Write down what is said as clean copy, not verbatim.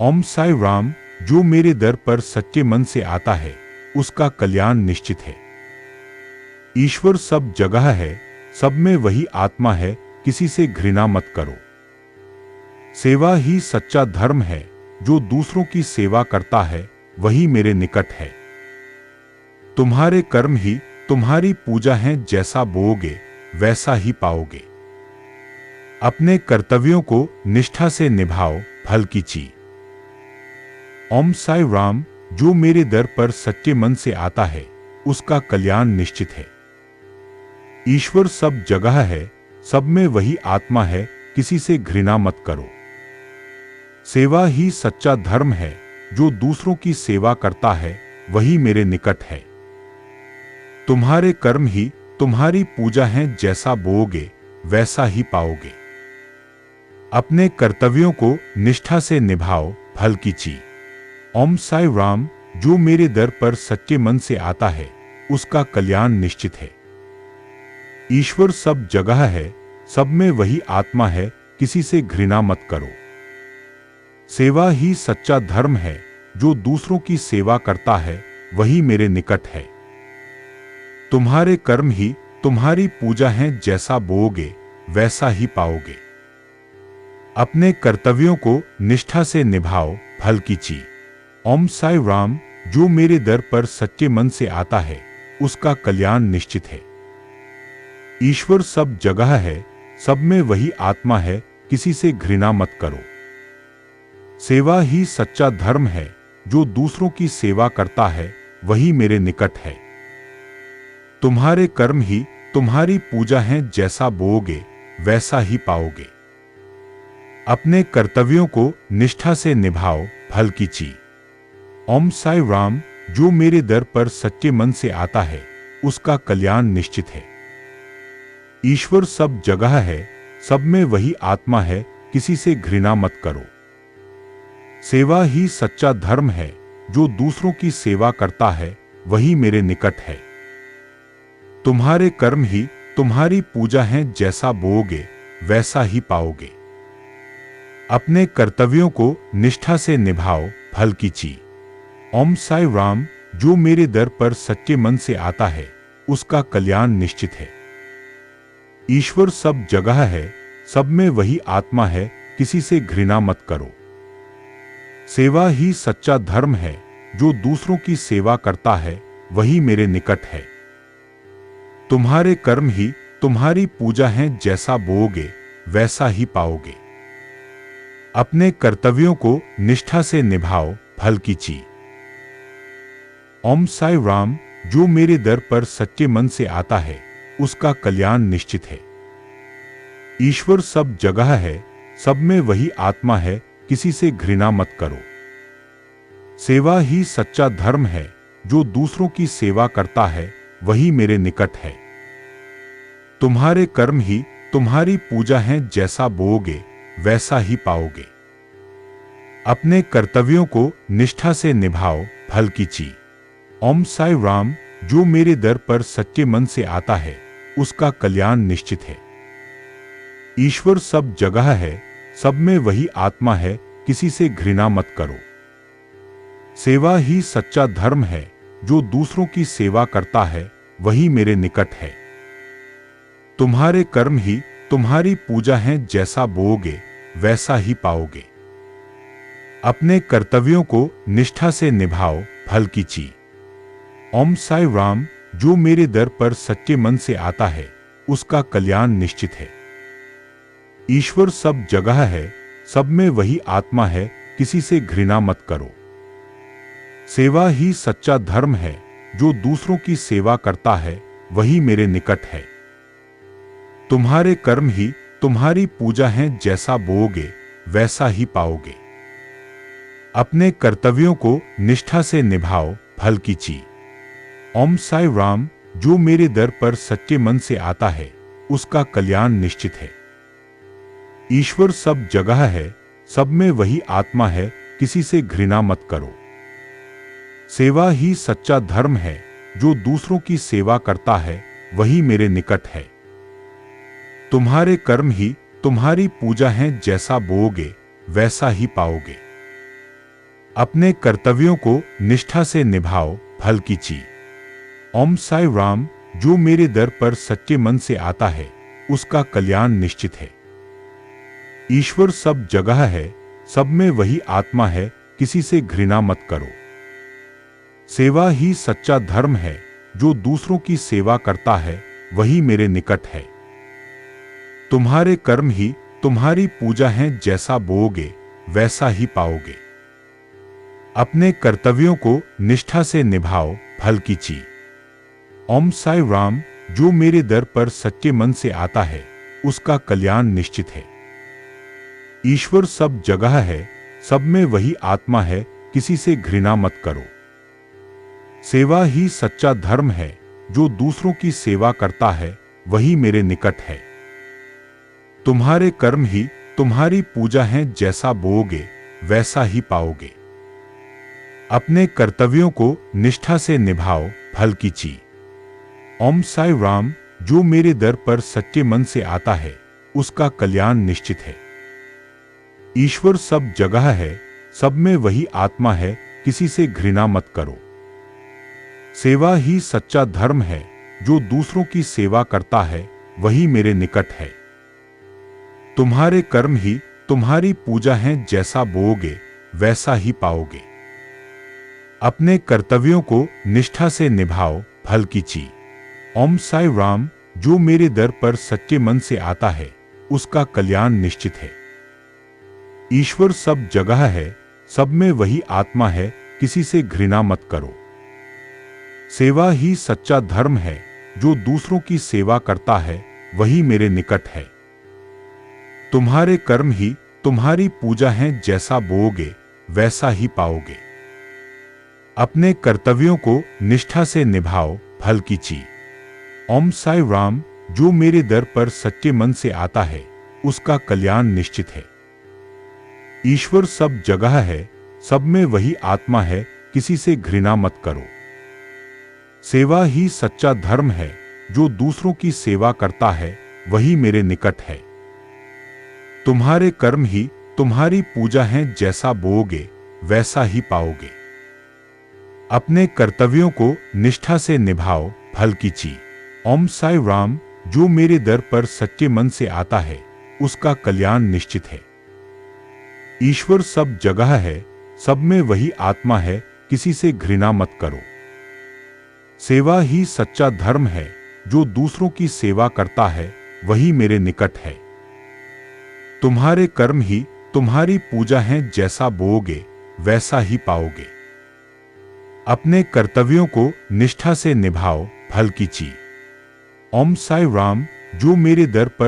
ओम साई राम। जो मेरे दर पर सच्चे मन से आता है उसका कल्याण निश्चित है। ईश्वर सब जगह है, सब में वही आत्मा है, किसी से घृणा मत करो। सेवा ही सच्चा धर्म है, जो दूसरों की सेवा करता है वही मेरे निकट है। तुम्हारे कर्म ही तुम्हारी पूजा हैं, जैसा बोओगे वैसा ही पाओगे। अपने कर्तव्यों को निष्ठा से निभाओ, फल की ची। ओम साई राम। जो मेरे दर पर सच्चे मन से आता है उसका कल्याण निश्चित है। ईश्वर सब जगह है, सब में वही आत्मा है, किसी से घृणा मत करो। सेवा ही सच्चा धर्म है, जो दूसरों की सेवा करता है वही मेरे निकट है। तुम्हारे कर्म ही तुम्हारी पूजा हैं, जैसा बोओगे वैसा ही पाओगे। अपने कर्तव्यों को निष्ठा से निभाओ, फल की ची। ओम साई राम। जो मेरे दर पर सच्चे मन से आता है उसका कल्याण निश्चित है। ईश्वर सब जगह है, सब में वही आत्मा है, किसी से घृणा मत करो। सेवा ही सच्चा धर्म है, जो दूसरों की सेवा करता है वही मेरे निकट है। तुम्हारे कर्म ही तुम्हारी पूजा हैं, जैसा बोओगे वैसा ही पाओगे। अपने कर्तव्यों को निष्ठा से निभाओ, फल की ची। ओम साई राम। जो मेरे दर पर सच्चे मन से आता है उसका कल्याण निश्चित है। ईश्वर सब जगह है, सब में वही आत्मा है, किसी से घृणा मत करो। सेवा ही सच्चा धर्म है, जो दूसरों की सेवा करता है वही मेरे निकट है। तुम्हारे कर्म ही तुम्हारी पूजा हैं, जैसा बोओगे वैसा ही पाओगे। अपने कर्तव्यों को निष्ठा से निभाओ, फल की ची। ओम साई राम। जो मेरे दर पर सच्चे मन से आता है उसका कल्याण निश्चित है। ईश्वर सब जगह है, सब में वही आत्मा है, किसी से घृणा मत करो। सेवा ही सच्चा धर्म है, जो दूसरों की सेवा करता है वही मेरे निकट है। तुम्हारे कर्म ही तुम्हारी पूजा हैं, जैसा बोओगे वैसा ही पाओगे। अपने कर्तव्यों को निष्ठा से निभाओ, फल की ची। ओम साई राम। जो मेरे दर पर सच्चे मन से आता है उसका कल्याण निश्चित है। ईश्वर सब जगह है, सब में वही आत्मा है, किसी से घृणा मत करो। सेवा ही सच्चा धर्म है, जो दूसरों की सेवा करता है वही मेरे निकट है। तुम्हारे कर्म ही तुम्हारी पूजा हैं, जैसा बोओगे वैसा ही पाओगे। अपने कर्तव्यों को निष्ठा से निभाओ, फल की ची। ओम साई राम। जो मेरे दर पर सच्चे मन से आता है उसका कल्याण निश्चित है। ईश्वर सब जगह है, सब में वही आत्मा है, किसी से घृणा मत करो। सेवा ही सच्चा धर्म है, जो दूसरों की सेवा करता है वही मेरे निकट है। तुम्हारे कर्म ही तुम्हारी पूजा हैं, जैसा बोओगे वैसा ही पाओगे। अपने कर्तव्यों को निष्ठा से निभाओ, फल की ची। ओम साई राम। जो मेरे दर पर सच्चे मन से आता है उसका कल्याण निश्चित है। ईश्वर सब जगह है, सब में वही आत्मा है, किसी से घृणा मत करो। सेवा ही सच्चा धर्म है, जो दूसरों की सेवा करता है वही मेरे निकट है। तुम्हारे कर्म ही तुम्हारी पूजा हैं, जैसा बोओगे वैसा ही पाओगे। अपने कर्तव्यों को निष्ठा से निभाओ, फल की ची। ओम साई राम। जो मेरे दर पर सच्चे मन से आता है उसका कल्याण निश्चित है। ईश्वर सब जगह है, सब में वही आत्मा है, किसी से घृणा मत करो। सेवा ही सच्चा धर्म है, जो दूसरों की सेवा करता है वही मेरे निकट है। तुम्हारे कर्म ही तुम्हारी पूजा हैं, जैसा बोओगे वैसा ही पाओगे। अपने कर्तव्यों को निष्ठा से निभाओ, फल की ची। ओम साई राम। जो मेरे दर पर सच्चे मन से आता है उसका कल्याण निश्चित है। ईश्वर सब जगह है, सब में वही आत्मा है, किसी से घृणा मत करो। सेवा ही सच्चा धर्म है, जो दूसरों की सेवा करता है वही मेरे निकट है। तुम्हारे कर्म ही तुम्हारी पूजा हैं, जैसा बोओगे वैसा ही पाओगे। अपने कर्तव्यों को निष्ठा से निभाओ, फल की ची। ओम साई राम। जो मेरे दर पर सच्चे मन से आता है उसका कल्याण निश्चित है। ईश्वर सब जगह है, सब में वही आत्मा है, किसी से घृणा मत करो। सेवा ही सच्चा धर्म है, जो दूसरों की सेवा करता है वही मेरे निकट है। तुम्हारे कर्म ही तुम्हारी पूजा हैं, जैसा बोओगे वैसा ही पाओगे। अपने कर्तव्यों को निष्ठा से निभाओ, फल की ची। ओम साई राम। जो मेरे दर पर सच्चे मन से आता है उसका कल्याण निश्चित है। ईश्वर सब जगह है, सब में वही आत्मा है, किसी से घृणा मत करो। सेवा ही सच्चा धर्म है, जो दूसरों की सेवा करता है वही मेरे निकट है। तुम्हारे कर्म ही तुम्हारी पूजा हैं, जैसा बोओगे वैसा ही पाओगे। अपने कर्तव्यों को निष्ठा से निभाओ, फल की ची। ओम साई राम। जो मेरे दर पर सच्चे मन से आता है उसका कल्याण निश्चित है। ईश्वर सब जगह है, सब में वही आत्मा है, किसी से घृणा मत करो। सेवा ही सच्चा धर्म है, जो दूसरों की सेवा करता है वही मेरे निकट है। तुम्हारे कर्म ही तुम्हारी पूजा हैं, जैसा बोओगे वैसा ही पाओगे। अपने कर्तव्यों को निष्ठा से निभाओ, फल की ची। ओम साई राम। जो मेरे दर पर सच्चे मन से आता है उसका कल्याण निश्चित है। ईश्वर सब जगह है, सब में वही आत्मा है, किसी से घृणा मत करो। सेवा ही सच्चा धर्म है, जो दूसरों की सेवा करता है वही मेरे निकट है। तुम्हारे कर्म ही तुम्हारी पूजा हैं, जैसा बोओगे वैसा ही पाओगे। अपने कर्तव्यों को निष्ठा से निभाओ, फल की ची। ओम साई राम। जो मेरे दर पर सच्चे मन से आता है उसका कल्याण निश्चित है। ईश्वर सब जगह है, सब में वही आत्मा है, किसी से घृणा मत करो। सेवा ही सच्चा धर्म है, जो दूसरों की सेवा करता है वही मेरे निकट है। तुम्हारे कर्म ही तुम्हारी पूजा हैं, जैसा बोओगे वैसा ही पाओगे। अपने कर्तव्यों को निष्ठा से निभाओ, फल की ची। ओम साई राम। जो मेरे दर पर सच्चे मन से आता है उसका कल्याण निश्चित है। ईश्वर सब जगह है, सब में वही आत्मा है, किसी से घृणा मत करो। सेवा ही सच्चा धर्म है, जो दूसरों की सेवा करता है वही मेरे निकट है। तुम्हारे कर्म ही तुम्हारी पूजा हैं, जैसा बोओगे वैसा ही पाओगे। अपने कर्तव्यों को निष्ठा से निभाओ, फल की ची। ओम साई राम। जो मेरे दर पर